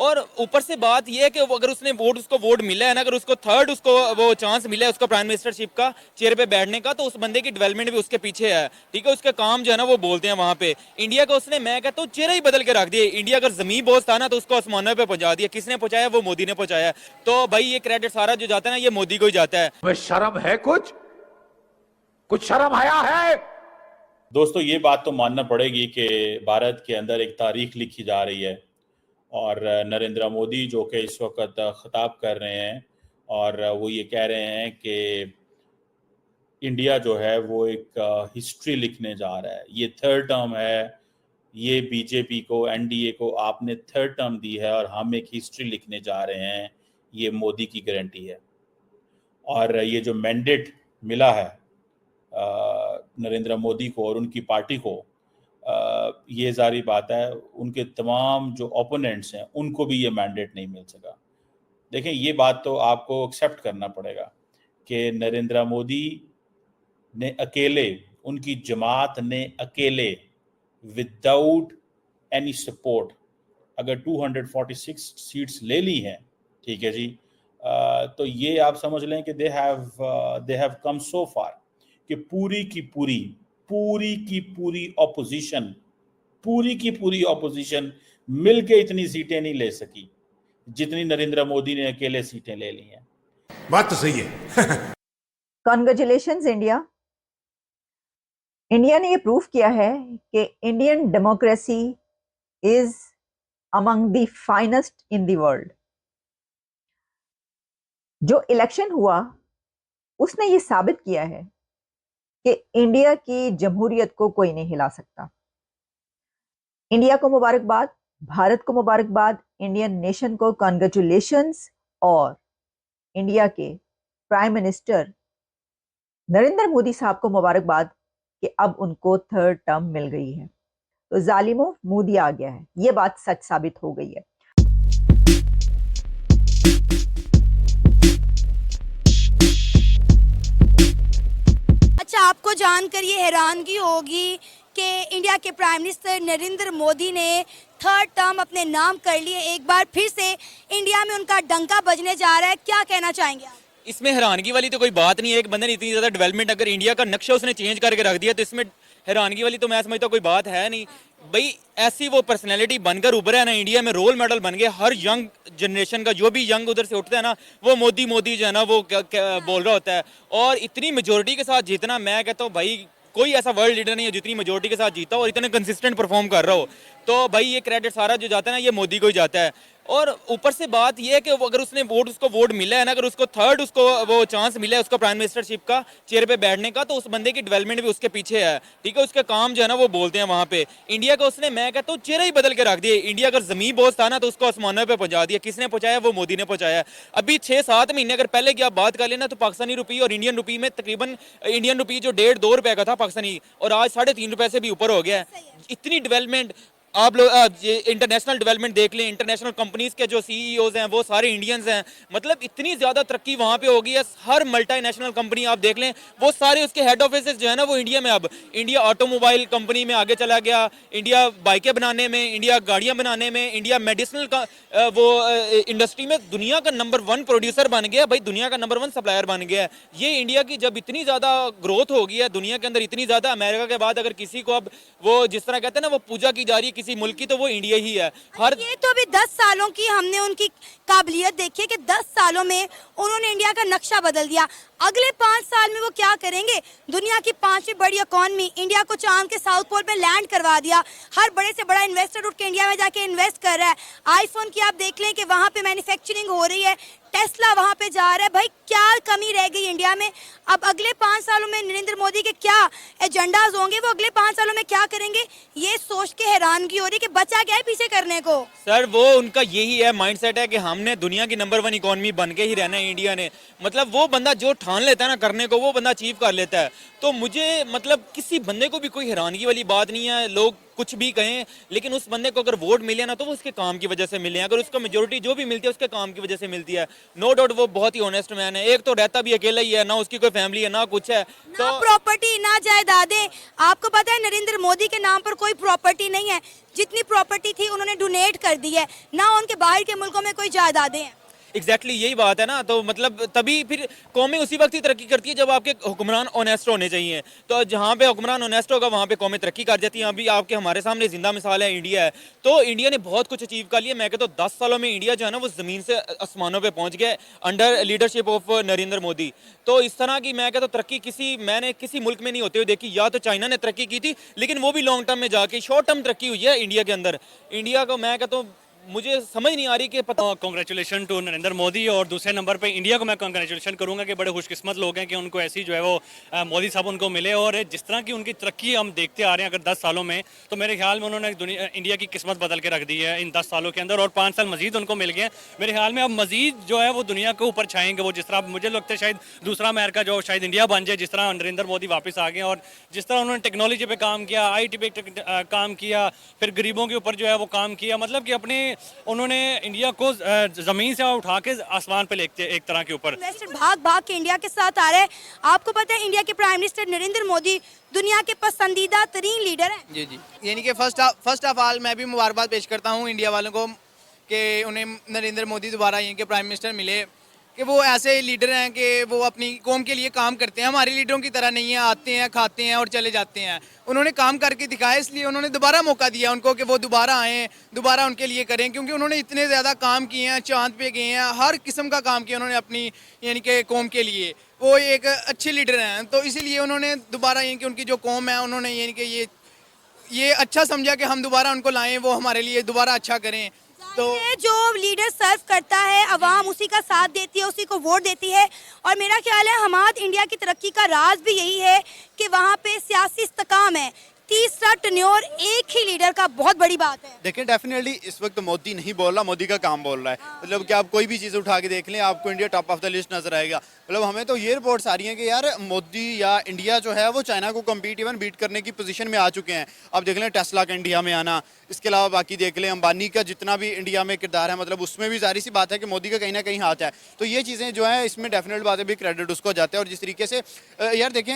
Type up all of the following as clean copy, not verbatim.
और ऊपर से बात यह है कि अगर उसको वोट मिला है ना, अगर उसको थर्ड उसको वो चांस मिला है उसको प्राइम मिनिस्टरशिप का चेयर पे बैठने का, तो उस बंदे की डेवलपमेंट भी उसके पीछे है। ठीक है, उसके काम जो है ना वो बोलते हैं वहां पे। इंडिया का उसने, मैं कहता हूँ, चेहरा ही बदल के रख दिया। इंडिया अगर जमीन बोझ था ना तो उसको आसमानों पे पहुंचा दिया। किसने पहुंचाया? वो मोदी ने पहुंचाया। तो भाई ये क्रेडिट सारा जो जाता है ना, ये मोदी को ही जाता है। शर्म है? कुछ शर्म आया है? दोस्तों, ये बात तो मानना पड़ेगी कि भारत के अंदर एक तारीख लिखी जा रही है और नरेंद्र मोदी जो कि इस वक्त खिताब कर रहे हैं और वो ये कह रहे हैं कि इंडिया जो है वो एक हिस्ट्री लिखने जा रहा है। ये थर्ड टर्म है, ये बीजेपी को, एनडीए को आपने थर्ड टर्म दी है और हम एक हिस्ट्री लिखने जा रहे हैं, ये मोदी की गारंटी है। और ये जो मैंडेट मिला है नरेंद्र मोदी को और उनकी पार्टी को, ये जारी बात है उनके तमाम जो ओपोनेंट्स हैं उनको भी ये मैंडेट नहीं मिल सका। देखें, ये बात तो आपको एक्सेप्ट करना पड़ेगा कि नरेंद्र मोदी ने अकेले, उनकी जमात ने अकेले, विदाउट एनी सपोर्ट, अगर 246 सीट्स ले ली हैं, ठीक है जी, तो ये आप समझ लें कि दे हैव कम सो फार कि पूरी की पूरी ऑपोजिशन मिलके इतनी सीटें नहीं ले सकी जितनी नरेंद्र मोदी ने अकेले सीटें ले ली हैं। बात तो सही है। Congratulations India. इंडिया ने ये प्रूव किया है कि Indian democracy is among the finest in the world. जो इलेक्शन हुआ उसने ये साबित किया है कि इंडिया की जमहूरियत को कोई नहीं हिला सकता। इंडिया को मुबारकबाद, भारत को मुबारकबाद, इंडियन नेशन को कॉन्ग्रेचुलेशंस और इंडिया के प्राइम मिनिस्टर नरेंद्र मोदी साहब को मुबारकबाद कि अब उनको थर्ड टर्म मिल गई है। तो जालिमों, मोदी आ गया है, ये बात सच साबित हो गई है। अच्छा, आपको जानकर ये हैरानगी होगी कि इंडिया के प्राइम मिनिस्टर नरेंद्र मोदी ने थर्ड टर्म अपने नाम कर लिए। एक बार फिर से इंडिया में उनका डंका बजने जा रहा है। क्या कहना चाहेंगे आप? इसमें हैरानगी वाली तो कोई बात नहीं है। एक बंदे ने इतनी ज्यादा डेवलपमेंट, अगर इंडिया का नक्शा उसने चेंज करके रख दिया, तो इसमें हैरानगी वाली तो मैं समझता हूँ कोई बात है नहीं। भाई ऐसी वो पर्सनैलिटी बनकर उभरा है ना, इंडिया में रोल मॉडल बन गए। हर यंग जनरेशन का जो भी यंग उधर से उठता है ना, वो मोदी मोदी जो है ना वो बोल रहा होता है। और इतनी मेजोरिटी के साथ जीतना, मैं कहता हूँ भाई कोई ऐसा वर्ल्ड लीडर नहीं है जितनी मेजोरिटी के साथ जीता हो और इतने कंसिस्टेंट परफॉर्म कर रहा हो। तो भाई ये क्रेडिट सारा जो जाता है ना, ये मोदी को ही जाता है। और ऊपर से बात यह है कि अगर उसको वोट मिला है ना, अगर उसको थर्ड उसको वो चांस मिला है उसको प्राइम मिनिस्टरशिप का चेयर पे बैठने का, तो उस बंदे की डेवलपमेंट भी उसके पीछे है। ठीक है, उसके काम जो है ना वो बोलते हैं वहां पे। इंडिया का उसने, मैं कहता हूँ, चेहरा ही बदल के रख दिया। इंडिया अगर जमीन बोझ था ना तो उसको आसमानों पे पहुंचा दिया। किसने पहुंचाया? वो मोदी ने पहुंचाया। अभी 6-7 महीने अगर पहले की आप बात कर लेना, तो पाकिस्तानी रुपये और इंडियन रुपये में तकरीबन, इंडियन रुपये जो 1.5-2 रुपए का था पाकिस्तानी, और आज 3.5 रुपए से भी ऊपर हो गया है। इतनी डेवलपमेंट आप लोग इंटरनेशनल डेवलपमेंट देख लें, इंटरनेशनल कंपनीज के जो सीईओज हैं वो सारे इंडियंस हैं। मतलब इतनी ज़्यादा तरक्की वहाँ पे हो गई है। हर मल्टीनेशनल कंपनी आप देख लें, वो सारे उसके हेड ऑफिस जो है ना वो इंडिया में। अब इंडिया ऑटोमोबाइल कंपनी में आगे चला गया, इंडिया बाइकें बनाने में, इंडिया गाड़ियाँ बनाने में, इंडिया मेडिसिनल का वो इंडस्ट्री में दुनिया का नंबर 1 प्रोड्यूसर बन गया भाई, दुनिया का नंबर 1 सप्लायर बन गया है। ये इंडिया की जब इतनी ज़्यादा ग्रोथ हो गई है दुनिया के अंदर, इतनी ज़्यादा, अमेरिका के बाद अगर किसी को अब वो जिस तरह कहते हैं ना वो पूजा की जा रही है किसी मुल्क की, तो वो इंडिया ही है। हर ये तो अभी 10 सालों की हमने उनकी काबिलियत देखी है कि 10 सालों में उन्होंने इंडिया का नक्शा बदल दिया। अगले 5 साल में वो क्या करेंगे? दुनिया की 5वीं बड़ी इकॉनमी, इंडिया को चांद के साउथ पोल पे लैंड करवा दिया। हर बड़े से बड़ा इन्वेस्टर उठ के इंडिया में जाके इन्वेस्ट कर रहा है। आईफोन की आप देख लें कि वहाँ पे मैन्युफैक्चरिंग हो रही है, टेस्ला वहाँ पे जा रहा है। भाई क्या कमी रह गई इंडिया में? अब अगले 5 सालों में नरेंद्र मोदी के क्या एजेंडाज होंगे, वो अगले 5 सालों में क्या करेंगे, ये सोच के हैरानगी हो रही है कि बचा क्या है पीछे करने को। सर वो उनका यही है माइंडसेट है कि हमने दुनिया की नंबर 1 इकोनॉमी बन के ही रहना है इंडिया ने। मतलब वो बंदा जो ठान लेता है ना करने को, वो बंदा अचीव कर लेता है। तो मुझे मतलब किसी बंदे को भी कोई हैरानगी वाली बात नहीं है। लोग कुछ भी कहें, लेकिन उस बंदे को अगर वोट मिले ना तो वो उसके काम की वजह से मिले हैं। अगर उसको मेजोरिटी जो भी मिलती है उसके काम की वजह से मिलती है। नो डाउट वो बहुत ही ऑनेस्ट मैन है। एक तो रहता भी अकेला ही है, ना उसकी कोई फैमिली है ना कुछ है, ना प्रॉपर्टी ना जायदादें। आपको पता है नरेंद्र मोदी के नाम पर कोई प्रॉपर्टी नहीं है, जितनी प्रॉपर्टी थी उन्होंने डोनेट कर दी है, ना उनके बाहर के मुल्कों में कोई जायदादें हैं। एग्जैक्टली यही बात है ना। तो मतलब तभी फिर कौमें उसी वक्त ही तरक्की करती है जब आपके हुक्मरान ऑनेस्ट होने चाहिए। तो जहाँ पे हुक्मरान ऑनेस्ट होगा वहाँ पे कौमें तरक्की कर जाती हैं। अभी आपके हमारे सामने जिंदा मिसाल है इंडिया है। तो इंडिया ने बहुत कुछ अचीव कर लिया। मैं कहता हूँ 10 सालों में इंडिया जो है ना वो ज़मीन से आसमानों पे पहुँच गया under leadership of Narendra Modi. तो इस तरह की मैं कहता हूँ तरक्की मैंने किसी मुल्क में नहीं होते हुए देखी। या तो चाइना ने तरक्की की थी, लेकिन वो भी लॉन्ग टर्म में जाके शॉर्ट टर्म तरक्की हुई है इंडिया के अंदर। इंडिया को मैं कहता हूँ मुझे समझ नहीं आ रही कि कांग्रेचुलेशन टू नरेंद्र मोदी। और दूसरे नंबर पे इंडिया को मैं कांग्रेचुलेशन करूंगा कि बड़े खुशकिस्मत लोग हैं कि उनको ऐसी जो है वो मोदी साहब उनको मिले। और जिस तरह की उनकी तरक्की हम देखते आ रहे हैं अगर 10 सालों में, तो मेरे ख्याल में उन्होंने इंडिया की किस्मत बदल के रख दी है इन 10 सालों के अंदर। और 5 साल मजीद उनको मिल गए। मेरे ख्याल में अब मजीद जो है वो दुनिया के ऊपर छाएंगे वो। जिस तरह मुझे लगता है शायद दूसरा अमेरिका जो शायद इंडिया बन जाए, जिस तरह नरेंद्र मोदी वापस आ गए और जिस तरह उन्होंने टेक्नोलॉजी पे काम किया, IT पे काम किया, फिर गरीबों के ऊपर जो है वो काम किया। मतलब कि अपने उन्होंने इंडिया को जमीन से उठा के आसमान पे लेते एक तरह के ऊपर। इन्वेस्टर भाग भाग के इंडिया के साथ आ रहे हैं। आपको पता है इंडिया के प्राइम मिनिस्टर नरेंद्र मोदी दुनिया के पसंदीदा तरीन लीडर हैं। जी यानी कि फर्स्ट ऑफ ऑल मैं भी मुबारकबाद पेश करता हूँ इंडिया वालों को कि उन्हें नरेंद्र मोदी दोबारा यहीं के प्राइम मिनिस्टर मिले, कि वो ऐसे लीडर हैं कि वो अपनी कौम के लिए काम करते हैं। हमारे लीडरों की तरह नहीं है, आते हैं खाते हैं और चले जाते हैं। उन्होंने काम करके दिखाया, इसलिए उन्होंने दोबारा मौका दिया उनको कि वो दोबारा आएँ, दोबारा उनके लिए करें, क्योंकि उन्होंने इतने ज़्यादा काम किए हैं, चांद पे गए हैं, हर किस्म का काम किया उन्होंने अपनी यानी कि कौम के लिए। वो एक अच्छे लीडर हैं, तो इसीलिए उन्होंने दोबारा यानी कि उनकी जो कौम है उन्होंने यानी कि ये अच्छा समझा कि हम दोबारा उनको लाएँ, वो हमारे लिए दोबारा अच्छा करें। तो जो लीडर सर्व करता है अवाम उसी का साथ देती है, उसी को वोट देती है। और मेरा ख्याल है हमारे इंडिया की तरक्की का राज भी यही है कि वहाँ पे सियासी इस्तेकाम है। तीसरा टन्योर एक ही लीडर का बहुत बड़ी बात है। देखिए डेफिनेटली इस वक्त मोदी नहीं बोल रहा, मोदी का काम बोल रहा है। मतलब कि आप कोई भी चीज़ उठा के देख लें आपको India top of the list नजर आएगा। मतलब हमें तो ये रिपोर्ट्स आ रही हैं कि यार मोदी या इंडिया जो है वो चाइना को कम्पीट इवन बीट करने की पोजीशन में आ चुके हैं। आप देख लें टेस्ला का इंडिया में आना, इसके अलावा बाकी देख लें अंबानी का जितना भी इंडिया में किरदार है, मतलब उसमें भी जाहिर सी बात है कि मोदी का कहीं ना कहीं हाथ है। तो ये चीज़ें जो है इसमें डेफिनेट बात है भी क्रेडिट उसको जाता है। और जिस तरीके से यार देखें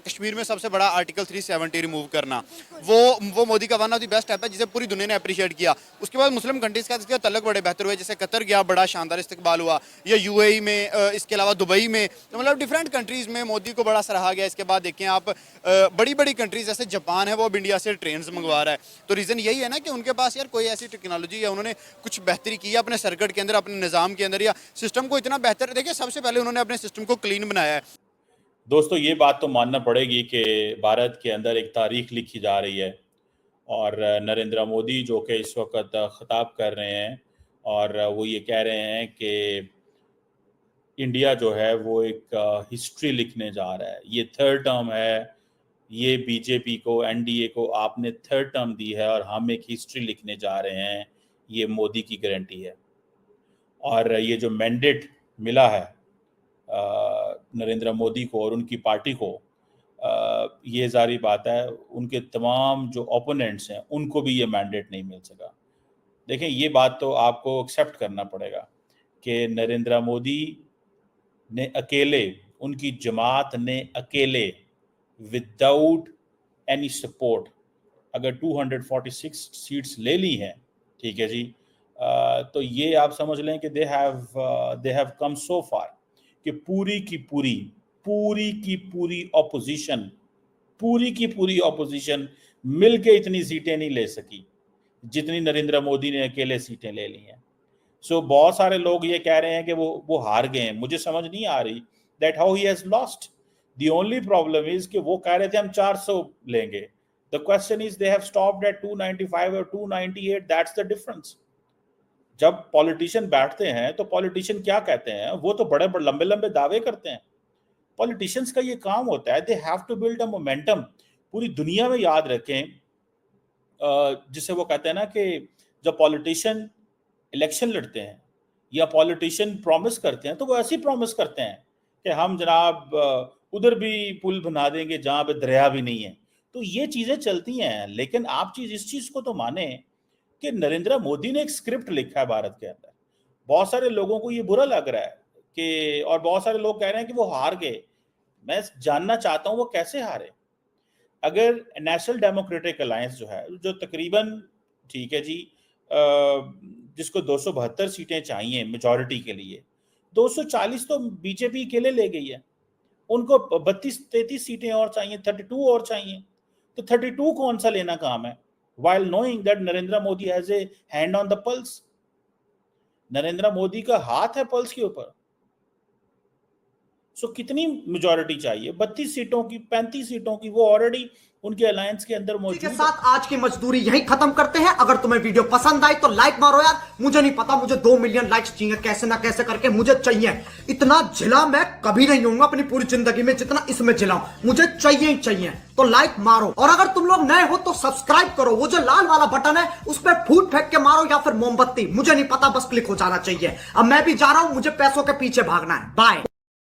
कश्मीर में सबसे बड़ा आर्टिकल 370 रिमूव करना, वो मोदी का one of the best step है जिसे पूरी दुनिया ने अप्रिशिएट किया। उसके बाद मुस्लिम कंट्रीज का इसके तल्लुक बड़े बेहतर हुए, जैसे कतर गया, बड़ा शानदार इस्तकबाल हुआ, या UAE में, इसके अलावा दुबई में, तो मतलब डिफरेंट कंट्रीज़ में मोदी को बड़ा सराहा गया। इसके बाद देखें आप बड़ी बड़ी कंट्रीज जैसे जापान है वो अब इंडिया से ट्रेन मंगवा रहा है। तो रीज़न यही है ना कि उनके पास यार कोई ऐसी टेक्नोलॉजी या उन्होंने कुछ बेहतरी की है अपने सर्किट के अंदर, अपने निज़ाम के अंदर, या सिस्टम को इतना बेहतर। देखिए सबसे पहले उन्होंने अपने सिस्टम को क्लीन बनाया है। दोस्तों ये बात तो मानना पड़ेगी कि भारत के अंदर एक तारीख लिखी जा रही है और नरेंद्र मोदी जो कि इस वक्त खिताब कर रहे हैं और वो ये कह रहे हैं कि इंडिया जो है वो एक हिस्ट्री लिखने जा रहा है। ये थर्ड टर्म है, ये बीजेपी को, एनडीए को आपने थर्ड टर्म दी है और हम एक हिस्ट्री लिखने जा रहे हैं, ये मोदी की गारंटी है। और ये जो मैंडेट मिला है नरेंद्र मोदी को और उनकी पार्टी को, ये जारी बात है उनके तमाम जो ओपोनेंट्स हैं उनको भी ये मैंडेट नहीं मिल सका। देखें ये बात तो आपको एक्सेप्ट करना पड़ेगा कि नरेंद्र मोदी ने अकेले, उनकी जमात ने अकेले, विदाउट एनी सपोर्ट अगर 246 सीट्स ले ली हैं, ठीक है जी, तो ये आप समझ लें कि दे हैव कम सो फार कि पूरी की पूरी ऑपोजिशन मिलके इतनी सीटें नहीं ले सकी जितनी नरेंद्र मोदी ने अकेले सीटें ले ली हैं। सो बहुत सारे लोग ये कह रहे हैं कि वो हार गए हैं। मुझे समझ नहीं आ रही that how he has lost. The only problem is कि वो कह रहे थे हम 400 लेंगे। The question is they have stopped at 295 और 298, दैट्स द डिफरेंस। जब पॉलिटिशियन बैठते हैं तो पॉलिटिशियन क्या कहते हैं, वो तो बड़े बड़े लंबे लंबे दावे करते हैं। पॉलिटिशियंस का ये काम होता है, they have to build a momentum. पूरी दुनिया में याद रखें, जिसे वो कहते हैं ना कि जब पॉलिटिशियन इलेक्शन लड़ते हैं या पॉलिटिशियन प्रॉमिस करते हैं तो वो ऐसी प्रॉमिस करते हैं कि हम जनाब उधर भी पुल बना देंगे जहाँ पे दरिया भी नहीं है। तो ये चीजें चलती हैं, लेकिन आप इस चीज को तो माने कि नरेंद्र मोदी ने एक स्क्रिप्ट लिखा है भारत के अंदर। बहुत सारे लोगों को ये बुरा लग रहा है कि, और बहुत सारे लोग कह रहे हैं कि वो हार गए। मैं जानना चाहता हूं वो कैसे हारे। अगर नेशनल डेमोक्रेटिक अलायंस जो है, जो तकरीबन, ठीक है जी, जिसको 272 सीटें चाहिए मेजॉरिटी के लिए, 240 तो बीजेपी अकेले ले गई है, उनको 32-33 सीटें और चाहिए, 32 और चाहिए। तो 32 कौन सा लेना काम है, while knowing that Narendra Modi has a hand on the pulse. Narendra Modi का हाथ है पल्स के ऊपर। सो कितनी मेजॉरिटी चाहिए? 32 सीटों की, 35 सीटों की, वो ऑलरेडी उनके अलायंस के अंदर मौजूद के साथ आज की मजदूरी यही खत्म करते हैं। अगर तुम्हें वीडियो पसंद आई तो लाइक मारो यार। मुझे नहीं पता, मुझे 2 मिलियन लाइक्स चाहिए, कैसे ना कैसे करके मुझे चाहिए। इतना जिला मैं कभी नहीं होऊंगा अपनी पूरी जिंदगी में जितना इसमें जिलाऊं, मुझे चाहिए ही चाहिए। तो लाइक मारो, और अगर तुम लोग नए हो तो सब्सक्राइब करो। वो जो लाल वाला बटन है उस पर फूट फेंक के मारो या फिर मोमबत्ती, मुझे नहीं पता, बस क्लिक हो जाना चाहिए। अब मैं भी जा रहा हूं, मुझे पैसों के पीछे भागना है। बाय।